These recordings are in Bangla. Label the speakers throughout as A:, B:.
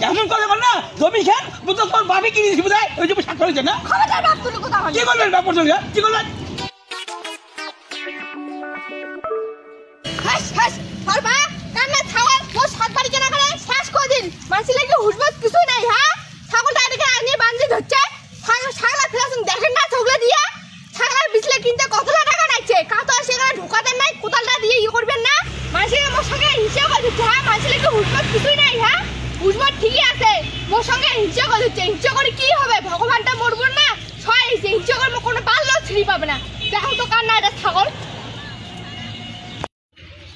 A: এমন কথা বল না জমি খান বুঝো তোর বাপে কিনে দিছি বুঝাই ওই যে সাক্ষর হয়েছে না
B: খবরদার বাপ তুই কথা বল
A: কি করবেন বাপ বলছেন কি করবেন
B: হাস হাস পারবা কান্না ছাওয়াল মোর সাত বাড়ি কেনা করে শেষ করে দিন মানসি লাগি হুজবত কিছু নাই হ্যাঁ ছাগলটা এদিকে আনিয়ে বাঁধি ধরছে ছাগলা ফেলাছেন দেখেন না ছাগলা দিয়া ছাগলার বিছলে কিনতে কতলা টাকা নাইছে কাতো সেখানে ঢুকাতেন নাই কোদালটা দিয়ে ই করবেন না মানসি মোর সঙ্গে হিসাব করছে হ্যাঁ মানসি লাগি হুজবত কিছুই নাই হ্যাঁ হুজবত ঠিকই আছে মোর সঙ্গে হিসাব করছে হিসাব করে কি হবে ভগবানটা মরবো না ছয় হিসাব করে কোনো পারলেও ছিঁড়ি পাবে না দেখো তো কান্না এটা ছাগল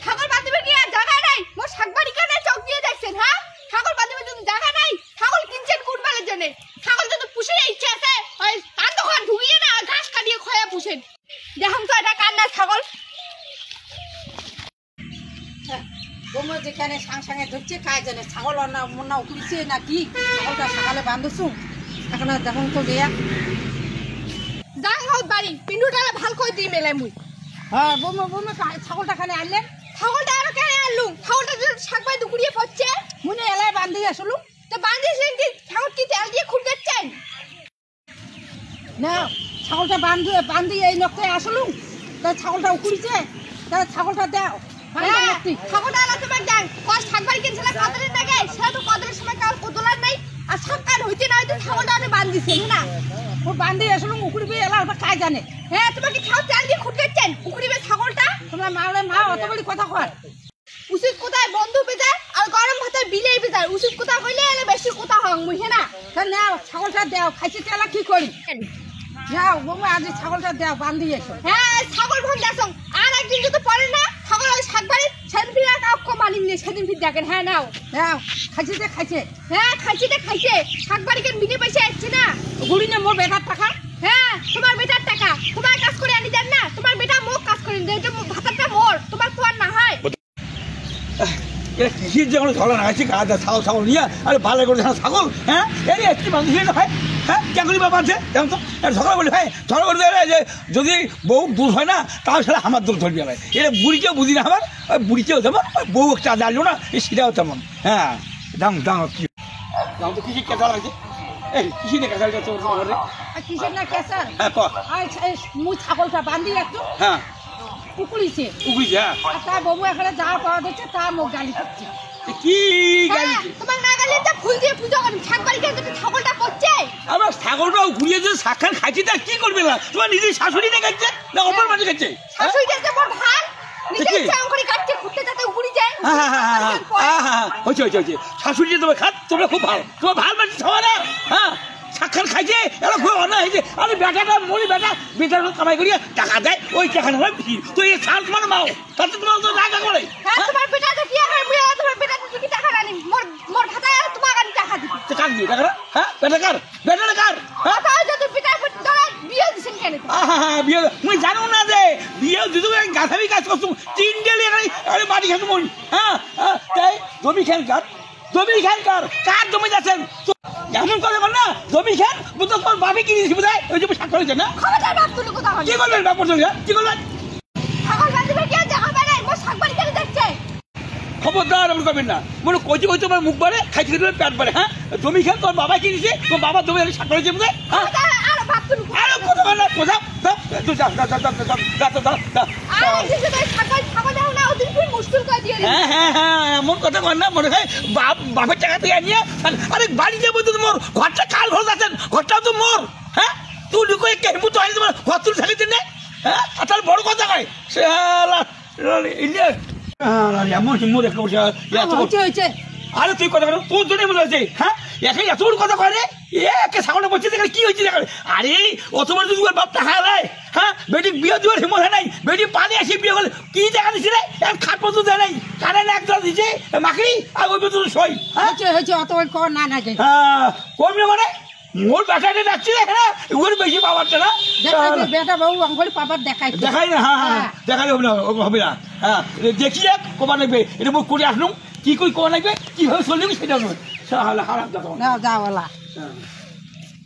B: ঠাকুর বাদিবে কি আর জায়গা নাই মোর শাকবাড়ি কানে চোখ দিয়ে দেখছেন হ্যাঁ ঠাকুর বাদিবে যদি জায়গা নাই ঠাকুর কিনছেন কুরবানের জন্য ঠাকুর যদি পুষের ইচ্ছা আছে ওই কান দোকান ঢুকিয়ে না ঘাস কাটিয়ে খয়া পুষেন দেখুন তো এটা কান্না ছাগল
C: বোমা যেখানে সাংসাঙে ধরছে কাজ জানে ছাগল না মনা উঠছে না কি ছাগলটা সকালে বাঁধছু এখন দেখুন তো গিয়া
B: জাং হাউত বাড়ি পিন্ডুটালে ভাল কই দি মেলে মুই
C: হ্যাঁ বোমা বোমা ছাগলটা খানে আনলেন
B: ছাগলটা আর কেন আনলু ছাগলটা যদি শাকবাই দুকুড়িয়ে পড়ছে
C: মনে এলাই বান্ধি আসলু
B: তো বাঁধিয়েছেন কি ছাগল কি তেল দিয়ে খুঁড় দিচ্ছেন
C: না ছাগলটা বান্ধি এই নকতে আসলু তা ছাগলটা উকুড়িছে তা ছাগলটা দাও
B: ছাগলটা আলা তোমার দেন কস শাকবাড়ি কিনছিলা কদরের টাকা সেটা তো কদরের সময় কাল কোদলার নাই আর সবকাল হইতে না হইতে ছাগলটা আনে বাঁধিয়েছেন না
C: ও বান্ধি আসলু উকুড়িবে এলা কাজ জানে
B: হ্যাঁ তোমাকে খাও তেল দিয়ে খুঁড় দিচ্ছেন উকুড়িবে ছাগলটা
C: তোমরা মাওলে মা অত বড় কথা কয়
B: উচিত কোথায় বন্ধু বেজায় আর গরম ভাতের বিলেই বেজায় উচিত কোথা কইলে এলে বেশি কোথা হং মুহে না
C: তা নাও ছাগলটা দাও খাইছে তেলা কি করি যাও বোমা আজ ছাগলটা দাও বান্ধি এসো
B: হ্যাঁ ছাগল ভন দেখো আর একদিন যদি পড়ে না ছাগল ওই শাকবাড়ি সেদিন ফিরে কাউকে মালিক নেই সেদিন ফির দেখেন হ্যাঁ নাও
C: দাও খাইছে যে খাইছে
B: হ্যাঁ খাইছে শাকবাড়ি কেন বিনে পয়সা আসছে না
C: ঘুরি না মোর বেটার টাকা
B: হ্যাঁ তোমার বেটার টাকা তোমার কাজ করে আনি দেন না তোমার বেটা মোক কাজ করে দেন ভাতারটা মোর তোমার তো আর না হয়
A: এটা কৃষির যে কোনো ঝগড়া না আছে কাজ ছাগল ছাগল নিয়ে আরে ভালো করে ছাগল হ্যাঁ এই একটি মানুষ হয় হ্যাঁ কেমনি ব্যাপার আছে যেমন তো ঝগড়া বলি ভাই ঝগড়া করে দেয় যে যদি বউ দূর হয় না তাহলে সেটা আমার দূর ধরবি ভাই এটা বুড়িকেও বুঝি না আমার ওই বুড়িকেও যেমন ওই বউ একটা জানলো না এই সেটাও তেমন হ্যাঁ দাম দাম কি দাম তো কৃষি কেঁচা লাগছে এই কৃষি নিয়ে কেঁচা তোর
C: কিসের না কেসার
A: হ্যাঁ ক
C: মুই ছাগলটা বান্ধি একটু
A: হ্যাঁ
C: উকুড়িছে
A: উগুইছে হ্যাঁ
C: আর তার বউ এখানে যা পাওয়া যাচ্ছে তা মুখ গালি করছে
A: কি গালি
B: তোমার না গালি তা ফুল দিয়ে পূজা করেন শাকবাড়ি কেন তুমি ছাগলটা করছে
A: আমার ছাগলটাও ঘুরিয়ে যে সাক্ষাৎ খাইছি তা কি করবে না তোমার নিজের শাশুড়ি না খাচ্ছে না অপর মানুষ খাচ্ছে
B: শাশুড়ি দেখতে বড় ভাল নিজে চাং করে কাটতে খুঁটতে যাতে উড়ি যায়
A: হচ্ছে শাশুড়ি যে তোমার খাত তোমরা খুব ভালো তোমার ভালো মানুষ খাওয়া না হ্যাঁ সাক্ষাৎ খাইছে এরা খুব অন্যায় হয়েছে আরে বেটাটা মরি বেটার কামাই করিয়া টাকা দেয় ওই টাকা নেওয়া ভিড় তো এই সাল তোমার মাও তাতে তোমার তো টাকা করে
B: তোমার বেটাটা কি আর তোমার বেটাটা কি টাকা রানি মোর খাতায় তোমার আর টাকা দিবি
A: কার দিয়ে টাকা হ্যাঁ বেটা কার
B: হ্যাঁ তাহলে যদি বেটার ধরে বিয়ে দিছেন কেন
A: বিয়ে মুই জানো না যে বিয়ে দিদু গাছাবি কাজ করছো তিন ডেলি আরে বাড়ি খাতো মরি হ্যাঁ তাই জমি খান কার জমি যাচ্ছেন এমন কথা বল না জমি খান বুঝো তোর বাপে কিনে দিছি বুঝাই ওই যে সাক্ষর হয়েছে না
B: খবরদার বাপ তুই কথা বল
A: কি করবেন বাপ বলছেন কি করবেন
B: ছাগল বাঁধিবে কি আর জায়গা নাই মোর শাকবাড়ি কেন দেখছে
A: খবরদার এমন করবেন না মনে কইতে তোমার মুখ বাড়ে খাইতে দিলে পেট বাড়ে হ্যাঁ জমি খান তোর বাবা কিনেছে তোর বাবা জমি সাক্ষর হয়েছে বুঝাই হ্যাঁ
B: আর বাপ তুই
A: আরে কথা বল না কোথাও এমন কথা কর না মনে হয় বাপের টাকা থেকে নিয়ে আরে বাড়ি যাবো তো মোর ঘরটা কাল ঘর আছেন ঘরটাও তো মোর হ্যাঁ তুই লুকোয় কেমন তো তোমার ঘর তুলে থাকি দিন হ্যাঁ আর তার বড় কথা কয় সে এমন হিম্মত
C: হয়েছে
A: আরে তুই কথা বল তোর জন্যই মনে হয়েছে হ্যাঁ এখন এত বড় কথা কয় রে একে ছাগলটা বলছে দেখে কি হয়েছে দেখে আরে অত বড় যদি বাপ টাকা দেয় হ্যাঁ বেটি বিয়ে দেওয়ার হিম্মত হয় নাই বেটি পানি আসি বিয়ে করলে কি টাকা দিছি রে এক খাট পর্যন্ত দেয় নাই কারেন্ট একদম দিছে মাখি আর ওই পর্যন্ত সই
C: হয়েছে অত বড় কর না না
A: হ্যাঁ কমবে মানে মোর বেটাকে ডাকছি হ্যাঁ ওর বেশি পাওয়ারটা না
C: বেটা বউ অঙ্গল পাবার
A: দেখাই না হ্যাঁ দেখাই হবে না হ্যাঁ দেখি এক কমা নেবে এটা মুখ করে আসলুম কি করি কমা লাগবে কিভাবে চলবে সেটা খারাপ দেখো
C: যাওয়ালা